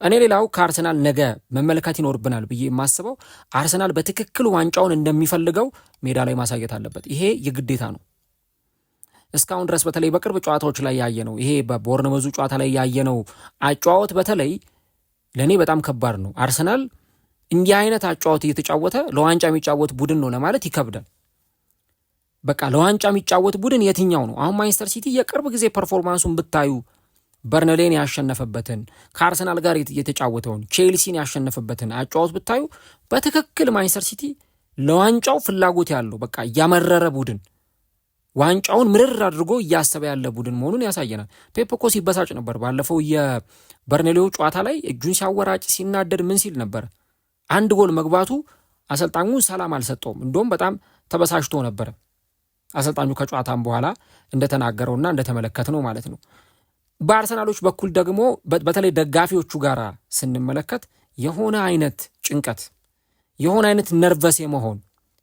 እኔ ሌላው ከአርሰናል ነገ መመልከት ይኖርብናል ብዬ የማስበው አርሰናል በትክክል ዋንጫውን እንደሚፈልገው ሜዳ ላይ ማሳየት አለበት። ይሄ የግዴታ ነው። እስካሁን ድረስ በተለይ በቅርብ ጨዋታዎች ላይ ያየነው ይሄ በቦርንመዙ ጨዋታ ላይ ያየነው አጨዋወት በተለይ ለእኔ በጣም ከባድ ነው። አርሰናል እንዲህ አይነት አጨዋወት እየተጫወተ ለዋንጫ የሚጫወት ቡድን ነው ለማለት ይከብዳል። በቃ ለዋንጫ የሚጫወት ቡድን የትኛው ነው? አሁን ማንቸስተር ሲቲ የቅርብ ጊዜ ፐርፎርማንሱን ብታዩ በርንሌን ያሸነፈበትን ከአርሰናል ጋር የተጫወተውን ቼልሲን ያሸነፈበትን አጨዋወት ብታዩ በትክክል ማንቸስተር ሲቲ ለዋንጫው ፍላጎት ያለው በቃ እያመረረ ቡድን ዋንጫውን ምርር አድርጎ እያሰበ ያለ ቡድን መሆኑን ያሳየናል። ፔፕ እኮ ሲበሳጭ ነበር ባለፈው የበርንሌው ጨዋታ ላይ እጁን ሲያወራጭ ሲናደድ ምን ሲል ነበር? አንድ ጎል መግባቱ አሰልጣኙ ሰላም አልሰጠውም። እንደውም በጣም ተበሳጭቶ ነበር አሰልጣኙ ከጨዋታም በኋላ እንደተናገረውና እንደተመለከትነው ማለት ነው። በአርሰናሎች በኩል ደግሞ በተለይ ደጋፊዎቹ ጋር ስንመለከት የሆነ አይነት ጭንቀት፣ የሆነ አይነት ነርቨስ የመሆን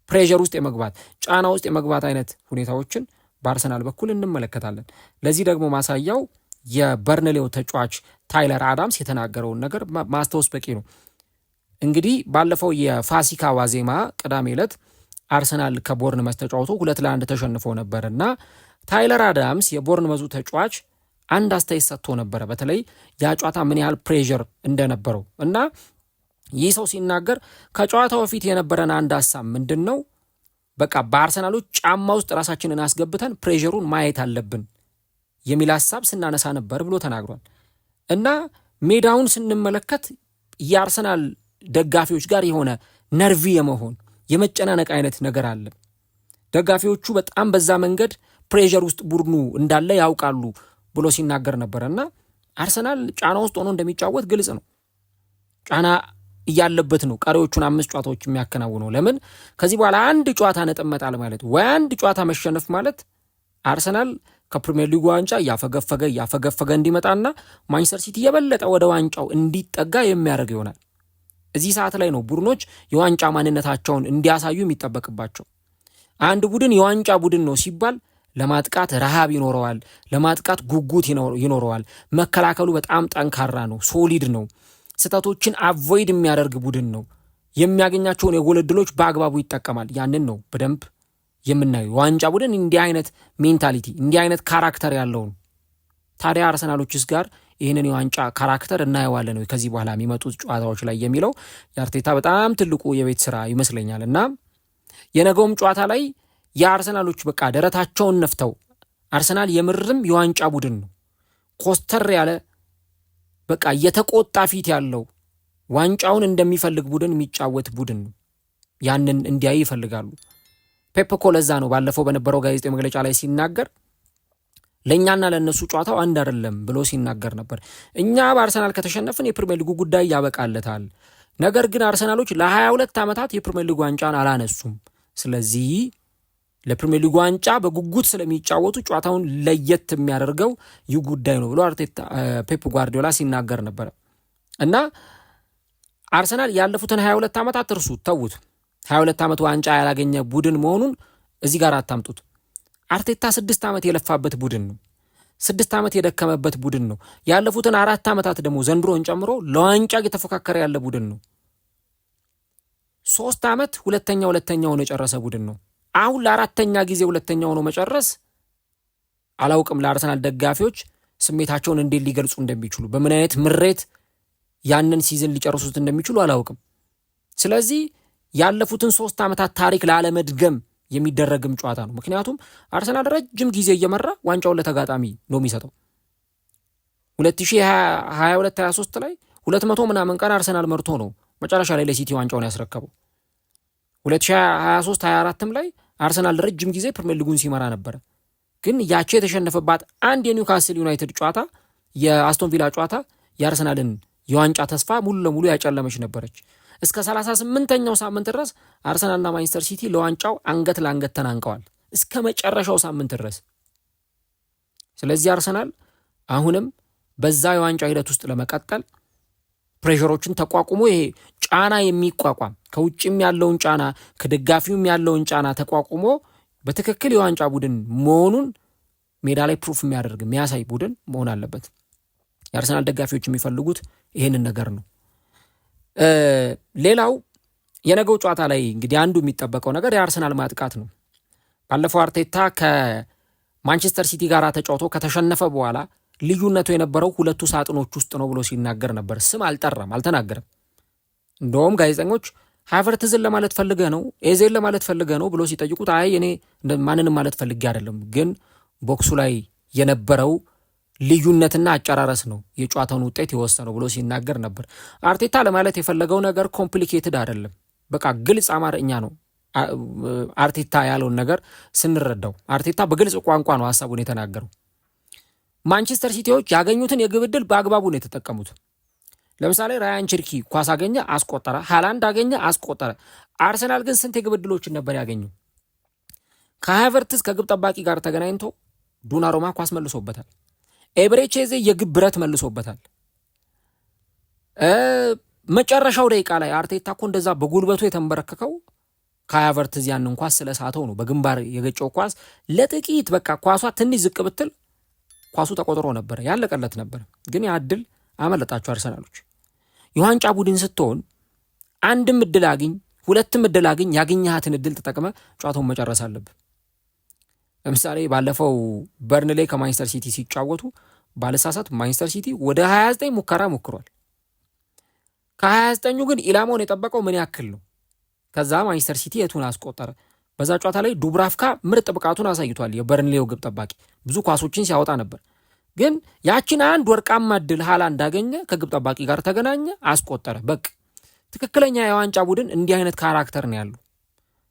ፕሬዠር ውስጥ የመግባት ጫና ውስጥ የመግባት አይነት ሁኔታዎችን በአርሰናል በኩል እንመለከታለን። ለዚህ ደግሞ ማሳያው የበርንሌው ተጫዋች ታይለር አዳምስ የተናገረውን ነገር ማስታወስ በቂ ነው። እንግዲህ ባለፈው የፋሲካ ዋዜማ ቅዳሜ ዕለት አርሰናል ከቦርንመዝ ተጫውቶ 2-1 ተሸንፎ ነበር እና ታይለር አዳምስ የቦርንመዙ ተጫዋች አንድ አስተያየት ሰጥቶ ነበረ። በተለይ ያ ጨዋታ ምን ያህል ፕሬዠር እንደነበረው እና ይህ ሰው ሲናገር ከጨዋታው በፊት የነበረን አንድ ሀሳብ ምንድን ነው? በቃ በአርሰናሎች ጫማ ውስጥ ራሳችንን አስገብተን ፕሬዠሩን ማየት አለብን የሚል ሀሳብ ስናነሳ ነበር ብሎ ተናግሯል። እና ሜዳውን ስንመለከት የአርሰናል ደጋፊዎች ጋር የሆነ ነርቪ የመሆን የመጨናነቅ አይነት ነገር አለ። ደጋፊዎቹ በጣም በዛ መንገድ ፕሬዠር ውስጥ ቡድኑ እንዳለ ያውቃሉ ብሎ ሲናገር ነበረና አርሰናል ጫና ውስጥ ሆኖ እንደሚጫወት ግልጽ ነው። ጫና እያለበት ነው ቀሪዎቹን 5 ጨዋታዎች የሚያከናውነው። ለምን ከዚህ በኋላ አንድ ጨዋታ ነጥብ መጣል ማለት ወይ አንድ ጨዋታ መሸነፍ ማለት አርሰናል ከፕሪሚየር ሊጉ ዋንጫ እያፈገፈገ እንዲመጣና ማንቸስተር ሲቲ የበለጠ ወደ ዋንጫው እንዲጠጋ የሚያደርግ ይሆናል። እዚህ ሰዓት ላይ ነው ቡድኖች የዋንጫ ማንነታቸውን እንዲያሳዩ የሚጠበቅባቸው። አንድ ቡድን የዋንጫ ቡድን ነው ሲባል ለማጥቃት ረሃብ ይኖረዋል፣ ለማጥቃት ጉጉት ይኖረዋል። መከላከሉ በጣም ጠንካራ ነው፣ ሶሊድ ነው። ስህተቶችን አቮይድ የሚያደርግ ቡድን ነው። የሚያገኛቸውን የጎል ዕድሎች በአግባቡ ይጠቀማል። ያንን ነው በደንብ የምናየው። ዋንጫ ቡድን እንዲህ አይነት ሜንታሊቲ እንዲህ አይነት ካራክተር ያለው ነው። ታዲያ አርሰናሎችስ ጋር ይህንን የዋንጫ ካራክተር እናየዋለን ወይ ከዚህ በኋላ የሚመጡት ጨዋታዎች ላይ የሚለው የአርቴታ በጣም ትልቁ የቤት ስራ ይመስለኛል። እና የነገውም ጨዋታ ላይ የአርሰናሎች በቃ ደረታቸውን ነፍተው አርሰናል የምርም የዋንጫ ቡድን ነው፣ ኮስተር ያለ በቃ የተቆጣ ፊት ያለው ዋንጫውን እንደሚፈልግ ቡድን የሚጫወት ቡድን ነው። ያንን እንዲያይ ይፈልጋሉ። ፔፕ እኮ ለዛ ነው ባለፈው በነበረው ጋዜጣዊ መግለጫ ላይ ሲናገር ለእኛና ለእነሱ ጨዋታው አንድ አይደለም ብሎ ሲናገር ነበር። እኛ በአርሰናል ከተሸነፍን የፕሪሚየር ሊጉ ጉዳይ ያበቃለታል። ነገር ግን አርሰናሎች ለ22 ዓመታት የፕሪሚየር ሊጉ ዋንጫን አላነሱም። ስለዚህ ለፕሪሚየር ሊጉ ዋንጫ በጉጉት ስለሚጫወቱ ጨዋታውን ለየት የሚያደርገው ይህ ጉዳይ ነው ብሎ ፔፕ ጓርዲዮላ ሲናገር ነበር። እና አርሰናል ያለፉትን 22 ዓመታት እርሱት ተዉት። 22 ዓመት ዋንጫ ያላገኘ ቡድን መሆኑን እዚህ ጋር አታምጡት። አርቴታ 6 ዓመት የለፋበት ቡድን ነው። 6 ዓመት የደከመበት ቡድን ነው። ያለፉትን 4 ዓመታት ደግሞ ዘንድሮን ጨምሮ ለዋንጫ እየተፎካከረ ያለ ቡድን ነው። 3 ዓመት ሁለተኛ ሆኖ የጨረሰ ቡድን ነው። አሁን ለአራተኛ ጊዜ ሁለተኛ ሆኖ መጨረስ አላውቅም። ለአርሰናል ደጋፊዎች ስሜታቸውን እንዴት ሊገልጹ እንደሚችሉ፣ በምን አይነት ምሬት ያንን ሲዝን ሊጨርሱት እንደሚችሉ አላውቅም። ስለዚህ ያለፉትን 3 ዓመታት ታሪክ ላለመድገም የሚደረግም ጨዋታ ነው። ምክንያቱም አርሰናል ረጅም ጊዜ እየመራ ዋንጫውን ለተጋጣሚ ነው የሚሰጠው። 2022-23 ላይ 200 ምናምን ቀን አርሰናል መርቶ ነው መጨረሻ ላይ ለሲቲ ዋንጫውን ያስረከበው። 2023-24ም ላይ አርሰናል ረጅም ጊዜ ፕሪሚየር ሊጉን ሲመራ ነበረ። ግን ያቺ የተሸነፈባት አንድ የኒውካስል ዩናይትድ ጨዋታ፣ የአስቶን ቪላ ጨዋታ የአርሰናልን የዋንጫ ተስፋ ሙሉ ለሙሉ ያጨለመች ነበረች። እስከ 38ኛው ሳምንት ድረስ አርሰናልና ማንቸስተር ሲቲ ለዋንጫው አንገት ለአንገት ተናንቀዋል እስከ መጨረሻው ሳምንት ድረስ። ስለዚህ አርሰናል አሁንም በዛ የዋንጫ ሂደት ውስጥ ለመቀጠል ፕሬሸሮችን ተቋቁሞ ይሄ ጫና የሚቋቋም ከውጭም ያለውን ጫና ከደጋፊውም ያለውን ጫና ተቋቁሞ በትክክል የዋንጫ ቡድን መሆኑን ሜዳ ላይ ፕሩፍ የሚያደርግ የሚያሳይ ቡድን መሆን አለበት። የአርሰናል ደጋፊዎች የሚፈልጉት ይሄንን ነገር ነው። ሌላው የነገው ጨዋታ ላይ እንግዲህ አንዱ የሚጠበቀው ነገር የአርሰናል ማጥቃት ነው። ባለፈው አርቴታ ከማንቸስተር ሲቲ ጋር ተጫውቶ ከተሸነፈ በኋላ ልዩነቱ የነበረው ሁለቱ ሳጥኖች ውስጥ ነው ብሎ ሲናገር ነበር። ስም አልተናገረም። እንደውም ጋዜጠኞች ሃቨርትዝን ለማለት ፈልገ ነው ኤዜን ለማለት ፈልገ ነው ብሎ ሲጠይቁት አይ እኔ ማንንም ማለት ፈልጌ አይደለም፣ ግን ቦክሱ ላይ የነበረው ልዩነትና አጨራረስ ነው የጨዋታውን ውጤት የወሰነው ብሎ ሲናገር ነበር። አርቴታ ለማለት የፈለገው ነገር ኮምፕሊኬትድ አይደለም፣ በቃ ግልጽ አማርኛ ነው። አርቴታ ያለውን ነገር ስንረዳው አርቴታ በግልጽ ቋንቋ ነው ሀሳቡን የተናገረው። ማንቸስተር ሲቲዎች ያገኙትን የግብ ዕድል በአግባቡ ነው የተጠቀሙት። ለምሳሌ ራያን ቸርኪ ኳስ አገኘ አስቆጠረ፣ ሃላንድ አገኘ አስቆጠረ። አርሰናል ግን ስንት የግብ ዕድሎችን ነበር ያገኘው? ከሃቨርትዝ ከግብ ጠባቂ ጋር ተገናኝቶ ዶናሩማ ኳስ መልሶበታል። ኤብሬቼዜ የግብ ብረት መልሶበታል። መጨረሻው ደቂቃ ላይ አርቴታ እኮ እንደዛ በጉልበቱ የተንበረከከው ከሃቨርትዝ ያንን ኳስ ስለሳተው ነው። በግንባር የገጨው ኳስ ለጥቂት በቃ ኳሷ ትንሽ ዝቅ ብትል ኳሱ ተቆጥሮ ነበረ፣ ያለቀለት ነበር። ግን ያ ዕድል አመለጣቸው አርሰናሎች። የዋንጫ ቡድን ስትሆን አንድም ዕድል አግኝ ሁለትም ዕድል አግኝ፣ ያገኘሃትን ዕድል ተጠቅመ ጨዋታውን መጨረስ አለብህ። ለምሳሌ ባለፈው በርንሌ ከማንቸስተር ሲቲ ሲጫወቱ ባለሳሳት ማንቸስተር ሲቲ ወደ 29 ሙከራ ሞክሯል። ከ29ኙ ግን ኢላማውን የጠበቀው ምን ያክል ነው? ከዛ ማንቸስተር ሲቲ የቱን አስቆጠረ? በዛ ጨዋታ ላይ ዱብራፍካ ምርጥ ብቃቱን አሳይቷል። የበርንሌው ግብ ጠባቂ ብዙ ኳሶችን ሲያወጣ ነበር። ግን ያችን አንድ ወርቃማ ዕድል ሃላንድ አገኘ፣ ከግብ ጠባቂ ጋር ተገናኘ፣ አስቆጠረ። በቃ ትክክለኛ የዋንጫ ቡድን እንዲህ አይነት ካራክተር ነው ያለው።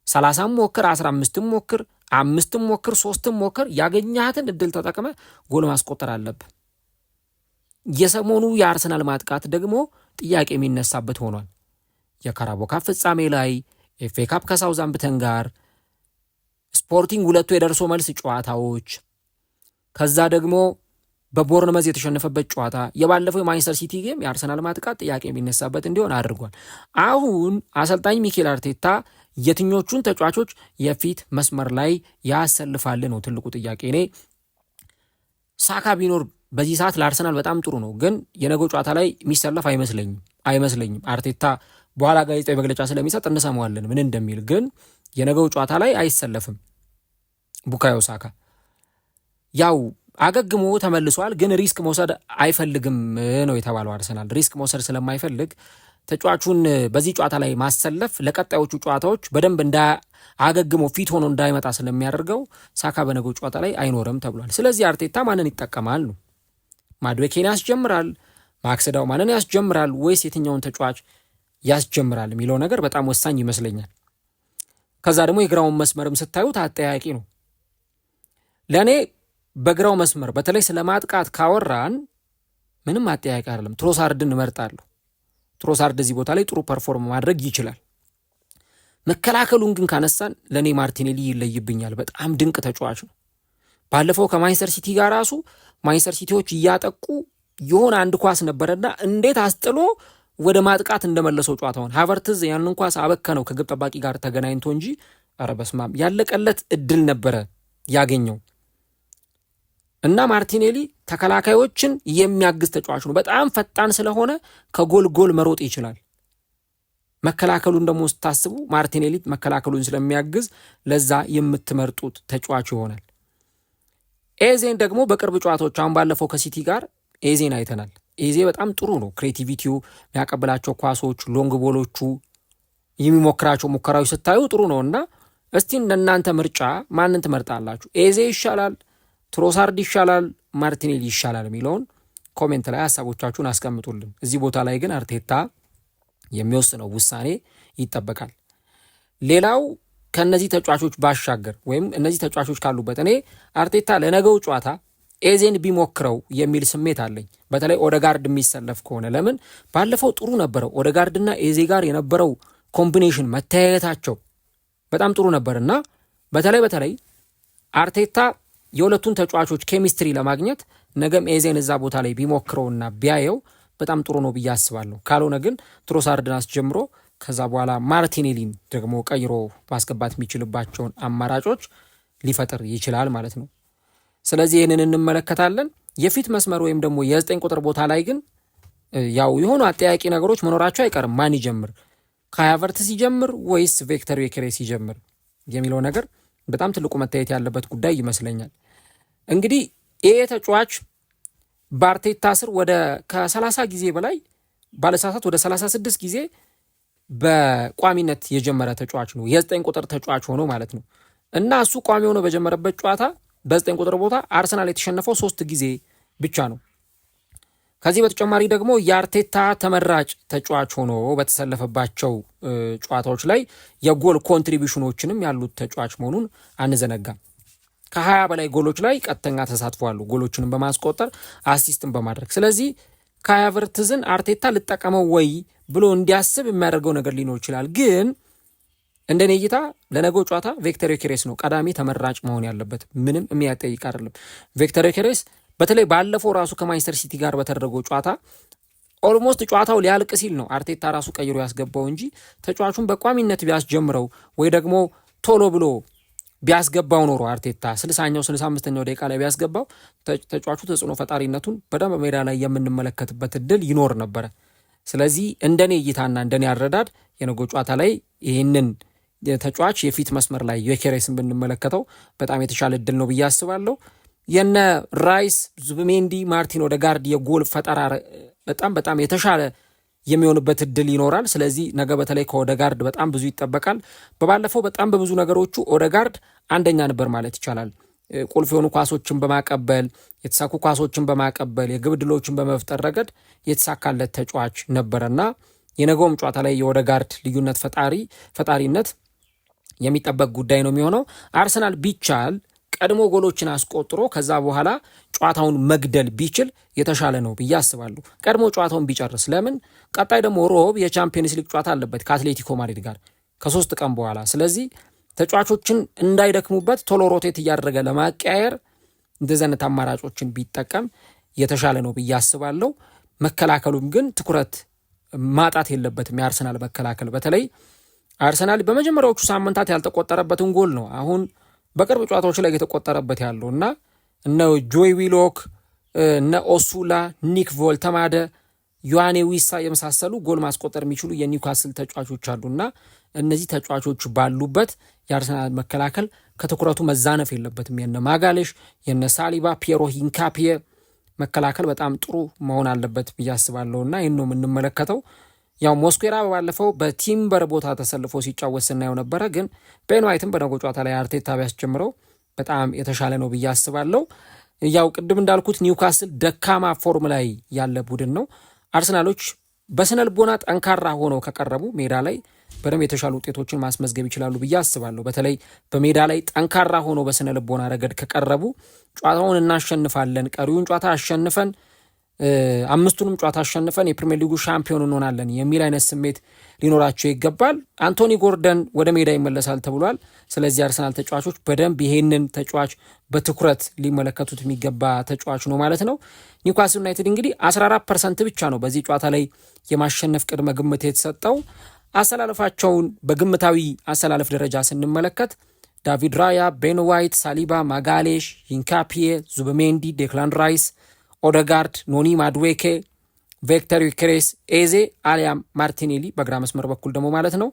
30ም ሞክር፣ 15ም ሞክር፣ 5ም ሞክር፣ 3ም ሞክር፣ ያገኛትን ዕድል ተጠቅመ ጎል ማስቆጠር አለብህ። የሰሞኑ የአርሰናል ማጥቃት ደግሞ ጥያቄ የሚነሳበት ሆኗል። የካራቦ ካፕ ፍጻሜ ላይ ኤፍኤ ካፕ ከሳውዛምፕተን ጋር፣ ስፖርቲንግ ሁለቱ የደርሶ መልስ ጨዋታዎች፣ ከዛ ደግሞ በቦርንመዝ የተሸነፈበት ጨዋታ፣ የባለፈው የማንቸስተር ሲቲ ጌም የአርሰናል ማጥቃት ጥያቄ የሚነሳበት እንዲሆን አድርጓል። አሁን አሰልጣኝ ሚኬል አርቴታ የትኞቹን ተጫዋቾች የፊት መስመር ላይ ያሰልፋል ነው ትልቁ ጥያቄ። እኔ ሳካ ቢኖር በዚህ ሰዓት ለአርሰናል በጣም ጥሩ ነው፣ ግን የነገው ጨዋታ ላይ የሚሰለፍ አይመስለኝም። አርቴታ በኋላ ጋዜጣዊ መግለጫ ስለሚሰጥ እንሰማዋለን ምን እንደሚል። ግን የነገው ጨዋታ ላይ አይሰለፍም ቡካዮ ሳካ። ያው አገግሞ ተመልሷል፣ ግን ሪስክ መውሰድ አይፈልግም ነው የተባለው። አርሰናል ሪስክ መውሰድ ስለማይፈልግ ተጫዋቹን በዚህ ጨዋታ ላይ ማሰለፍ ለቀጣዮቹ ጨዋታዎች በደንብ አገግሞ ፊት ሆኖ እንዳይመጣ ስለሚያደርገው ሳካ በነገው ጨዋታ ላይ አይኖርም ተብሏል። ስለዚህ አርቴታ ማንን ይጠቀማል ነው? ማድዌኬን ያስጀምራል? ማክስዳው ማንን ያስጀምራል? ወይስ የትኛውን ተጫዋች ያስጀምራል የሚለው ነገር በጣም ወሳኝ ይመስለኛል። ከዛ ደግሞ የግራውን መስመርም ስታዩት አጠያቂ ነው ለእኔ። በግራው መስመር በተለይ ስለ ማጥቃት ካወራን ምንም አጠያቂ አይደለም። ትሮሳርድን እመርጣለሁ። ትሮሳርድ እዚህ ቦታ ላይ ጥሩ ፐርፎርም ማድረግ ይችላል። መከላከሉን ግን ካነሳን ለእኔ ማርቲኔሊ ይለይብኛል። በጣም ድንቅ ተጫዋች ነው። ባለፈው ከማንቸስተር ሲቲ ጋር ራሱ ማንቸስተር ሲቲዎች እያጠቁ የሆነ አንድ ኳስ ነበረና እንዴት አስጥሎ ወደ ማጥቃት እንደመለሰው ጨዋታውን ሃቨርትዝ ያን እንኳን አበከነው ከግብ ጠባቂ ጋር ተገናኝቶ እንጂ ኧረ በስማም ያለቀለት እድል ነበረ ያገኘው። እና ማርቲኔሊ ተከላካዮችን የሚያግዝ ተጫዋች ነው። በጣም ፈጣን ስለሆነ ከጎል ጎል መሮጥ ይችላል። መከላከሉን ደግሞ ስታስቡ ማርቲኔሊ መከላከሉን ስለሚያግዝ ለዛ የምትመርጡት ተጫዋች ይሆናል። ኤዜን ደግሞ በቅርብ ጨዋታዎች አሁን ባለፈው ከሲቲ ጋር ኤዜን አይተናል። ኤዜ በጣም ጥሩ ነው። ክሬቲቪቲው፣ የሚያቀብላቸው ኳሶች፣ ሎንግ ቦሎቹ፣ የሚሞክራቸው ሙከራዎች ስታዩ ጥሩ ነው። እና እስቲ እናንተ ምርጫ ማንን ትመርጣላችሁ? ኤዜ ይሻላል፣ ትሮሳርድ ይሻላል፣ ማርቲኔሊ ይሻላል የሚለውን ኮሜንት ላይ ሀሳቦቻችሁን አስቀምጡልን። እዚህ ቦታ ላይ ግን አርቴታ የሚወስነው ውሳኔ ይጠበቃል። ሌላው ከነዚህ ተጫዋቾች ባሻገር ወይም እነዚህ ተጫዋቾች ካሉበት እኔ አርቴታ ለነገው ጨዋታ ኤዜን ቢሞክረው የሚል ስሜት አለኝ። በተለይ ኦደጋርድ የሚሰለፍ ከሆነ ለምን ባለፈው ጥሩ ነበረው። ኦደጋርድና ኤዜ ጋር የነበረው ኮምቢኔሽን መተያየታቸው በጣም ጥሩ ነበርና በተለይ አርቴታ የሁለቱን ተጫዋቾች ኬሚስትሪ ለማግኘት ነገም ኤዜን እዛ ቦታ ላይ ቢሞክረውና ቢያየው በጣም ጥሩ ነው ብዬ አስባለሁ። ካልሆነ ግን ትሮሳርድን አስጀምሮ ከዛ በኋላ ማርቲኔሊን ደግሞ ቀይሮ ማስገባት የሚችልባቸውን አማራጮች ሊፈጥር ይችላል ማለት ነው። ስለዚህ ይህንን እንመለከታለን። የፊት መስመር ወይም ደግሞ የ9 ቁጥር ቦታ ላይ ግን ያው የሆኑ አጠያቂ ነገሮች መኖራቸው አይቀርም። ማን ይጀምር? ካይ ሃቨርትዝ ይጀምር ወይስ ቪክተር ዮኬሬስ ይጀምር የሚለው ነገር በጣም ትልቁ መታየት ያለበት ጉዳይ ይመስለኛል። እንግዲህ ይሄ ተጫዋች በአርቴታ ስር ወደ ከ30 ጊዜ በላይ ባለሳሳት ወደ 36 ጊዜ በቋሚነት የጀመረ ተጫዋች ነው። የ9 ቁጥር ተጫዋች ሆኖ ማለት ነው። እና እሱ ቋሚ ሆኖ በጀመረበት ጨዋታ በ9 ቁጥር ቦታ አርሰናል የተሸነፈው 3 ጊዜ ብቻ ነው። ከዚህ በተጨማሪ ደግሞ የአርቴታ ተመራጭ ተጫዋች ሆኖ በተሰለፈባቸው ጨዋታዎች ላይ የጎል ኮንትሪቢዩሽኖችንም ያሉት ተጫዋች መሆኑን አንዘነጋም። ከ20 በላይ ጎሎች ላይ ቀጥተኛ ተሳትፏሉ፣ ጎሎችንም በማስቆጠር አሲስትን በማድረግ። ስለዚህ ካይ ሃቨርትዝን አርቴታ ልጠቀመው ወይ ብሎ እንዲያስብ የሚያደርገው ነገር ሊኖር ይችላል። ግን እንደኔ እይታ ለነገው ጨዋታ ቪክተር ዮኬሬስ ነው ቀዳሚ ተመራጭ መሆን ያለበት፣ ምንም የሚያጠይቅ አይደለም። ቪክተር ዮኬሬስ በተለይ ባለፈው ራሱ ከማንቸስተር ሲቲ ጋር በተደረገው ጨዋታ ኦልሞስት ጨዋታው ሊያልቅ ሲል ነው አርቴታ ራሱ ቀይሮ ያስገባው እንጂ ተጫዋቹን በቋሚነት ቢያስጀምረው ወይ ደግሞ ቶሎ ብሎ ቢያስገባው ኖሮ አርቴታ 60ኛው 65ኛው ደቂቃ ላይ ቢያስገባው ተጫዋቹ ተጽዕኖ ፈጣሪነቱን በደንብ ሜዳ ላይ የምንመለከትበት እድል ይኖር ነበረ። ስለዚህ እንደኔ እይታና እንደኔ አረዳድ የነገው ጨዋታ ላይ ይህንን ተጫዋች የፊት መስመር ላይ ዮኬሬስን ብንመለከተው በጣም የተሻለ እድል ነው ብዬ አስባለሁ። የነ ራይስ፣ ዙቢሜንዲ፣ ማርቲን ኦዴጋርድ የጎል ፈጠራ በጣም የተሻለ የሚሆንበት እድል ይኖራል። ስለዚህ ነገ በተለይ ከኦዴጋርድ በጣም ብዙ ይጠበቃል። በባለፈው በጣም በብዙ ነገሮቹ ኦዴጋርድ አንደኛ ነበር ማለት ይቻላል። ቁልፍ የሆኑ ኳሶችን በማቀበል የተሳኩ ኳሶችን በማቀበል የግብ ዕድሎችን በመፍጠር ረገድ የተሳካለት ተጫዋች ነበረና የነገውም ጨዋታ ላይ የኦዴጋርድ ልዩነት ፈጣሪነት የሚጠበቅ ጉዳይ ነው የሚሆነው። አርሰናል ቢቻል ቀድሞ ጎሎችን አስቆጥሮ ከዛ በኋላ ጨዋታውን መግደል ቢችል የተሻለ ነው ብዬ አስባለሁ። ቀድሞ ጨዋታውን ቢጨርስ። ለምን ቀጣይ ደግሞ ሮብ የቻምፒየንስ ሊግ ጨዋታ አለበት ከአትሌቲኮ ማድሪድ ጋር ከ3 ቀን በኋላ። ስለዚህ ተጫዋቾችን እንዳይደክሙበት ቶሎ ሮቴት እያደረገ ለማቀያየር እንደዚህ አይነት አማራጮችን ቢጠቀም የተሻለ ነው ብዬ አስባለሁ። መከላከሉም ግን ትኩረት ማጣት የለበትም። የአርሰናል መከላከል በተለይ አርሰናል በመጀመሪያዎቹ ሳምንታት ያልተቆጠረበትን ጎል ነው አሁን በቅርብ ጨዋታዎች ላይ የተቆጠረበት ያለው እና እነ ጆይ ዊሎክ፣ እነ ኦሱላ፣ ኒክ ቮልተማደ፣ ዮሐኔ ዊሳ የመሳሰሉ ጎል ማስቆጠር የሚችሉ የኒውካስል ተጫዋቾች አሉና እነዚህ ተጫዋቾች ባሉበት የአርሰናል መከላከል ከትኩረቱ መዛነፍ የለበትም። የነ ማጋሌሽ፣ የነ ሳሊባ፣ ፒየሮ ሂንካፒየ መከላከል በጣም ጥሩ መሆን አለበት ብዬ አስባለሁና ይህን ነው የምንመለከተው። ያው ሞስኩዌራ ባለፈው በቲምበር ቦታ ተሰልፎ ሲጫወት ስናየው ነበረ። ግን ቤን ዋይትም በነገው ጨዋታ ላይ አርቴታ ቢያስጀምረው በጣም የተሻለ ነው ብዬ አስባለሁ። ያው ቅድም እንዳልኩት ኒውካስል ደካማ ፎርም ላይ ያለ ቡድን ነው። አርሰናሎች በስነልቦና ጠንካራ ሆነው ከቀረቡ ሜዳ ላይ በደንብ የተሻሉ ውጤቶችን ማስመዝገብ ይችላሉ ብዬ አስባለሁ። በተለይ በሜዳ ላይ ጠንካራ ሆነው በስነልቦና ረገድ ከቀረቡ ጨዋታውን እናሸንፋለን፣ ቀሪውን ጨዋታ አሸንፈን 5ቱንም ጨዋታ አሸንፈን የፕሪሚየር ሊጉ ሻምፒዮን እንሆናለን የሚል አይነት ስሜት ሊኖራቸው ይገባል። አንቶኒ ጎርደን ወደ ሜዳ ይመለሳል ተብሏል። ስለዚህ አርሰናል ተጫዋቾች በደንብ ይሄንን ተጫዋች በትኩረት ሊመለከቱት የሚገባ ተጫዋች ነው ማለት ነው። ኒውካስል ዩናይትድ እንግዲህ 14% ብቻ ነው በዚህ ጨዋታ ላይ የማሸነፍ ቅድመ ግምት የተሰጠው። አሰላለፋቸውን በግምታዊ አሰላለፍ ደረጃ ስንመለከት ዳቪድ ራያ፣ ቤን ዋይት፣ ሳሊባ፣ ማጋሌሽ፣ ሂንካፒዬ፣ ዙበሜንዲ፣ ዴክላን ራይስ፣ ኦደጋርድ፣ ኖኒ ማድዌኬ፣ ቪክተር ዩኬሬስ፣ ኤዜ አሊያም ማርቲኔሊ በግራ መስመር በኩል ደግሞ ማለት ነው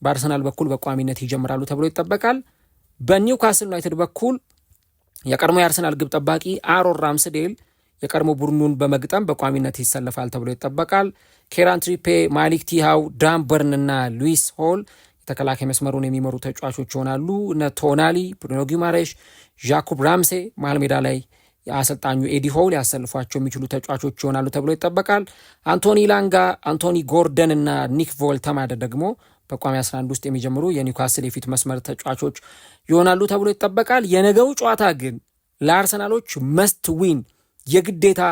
በአርሰናል በኩል በቋሚነት ይጀምራሉ ተብሎ ይጠበቃል። በኒውካስል ዩናይትድ በኩል የቀድሞ የአርሰናል ግብ ጠባቂ አሮን ራምስዴል የቀድሞ ቡድኑን በመግጠም በቋሚነት ይሰለፋል ተብሎ ይጠበቃል። ኬራን ትሪፔ፣ ማሊክ ቲሃው፣ ዳን በርን እና ሉዊስ ሆል የተከላካይ መስመሩን የሚመሩ ተጫዋቾች ይሆናሉ። እነ ቶናሊ፣ ብሩኖ ጊማሬሽ፣ ዣኩብ ራምሴ መሀል ሜዳ ላይ የአሰልጣኙ ኤዲ ሆው ሊያሰልፏቸው የሚችሉ ተጫዋቾች ይሆናሉ ተብሎ ይጠበቃል። አንቶኒ ላንጋ፣ አንቶኒ ጎርደን እና ኒክ ቮልተማደ ደግሞ በቋሚ 11 ውስጥ የሚጀምሩ የኒውካስል የፊት መስመር ተጫዋቾች ይሆናሉ ተብሎ ይጠበቃል። የነገው ጨዋታ ግን ለአርሰናሎች መስት ዊን የግዴታ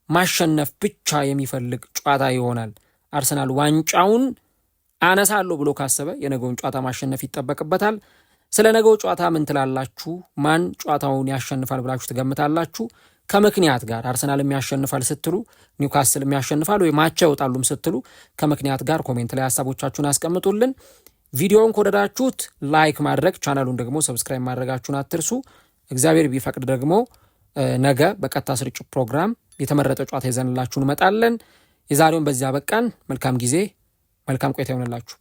ማሸነፍ ብቻ የሚፈልግ ጨዋታ ይሆናል። አርሰናል ዋንጫውን አነሳለሁ ብሎ ካሰበ የነገውን ጨዋታ ማሸነፍ ይጠበቅበታል። ስለ ነገው ጨዋታ ምን ትላላችሁ? ማን ጨዋታውን ያሸንፋል ብላችሁ ትገምታላችሁ? ከምክንያት ጋር አርሰናል የሚያሸንፋል ስትሉ፣ ኒውካስል የሚያሸንፋል ወይ ማቻ ይወጣሉም ስትሉ ከምክንያት ጋር ኮሜንት ላይ ሀሳቦቻችሁን አስቀምጡልን። ቪዲዮውን ከወደዳችሁት ላይክ ማድረግ፣ ቻናሉን ደግሞ ሰብስክራይብ ማድረጋችሁን አትርሱ። እግዚአብሔር ቢፈቅድ ደግሞ ነገ በቀጥታ ስርጭት ፕሮግራም የተመረጠ ጨዋታ ይዘንላችሁ እንመጣለን። የዛሬውን በዚያ በቃን። መልካም ጊዜ፣ መልካም ቆይታ ይሆንላችሁ።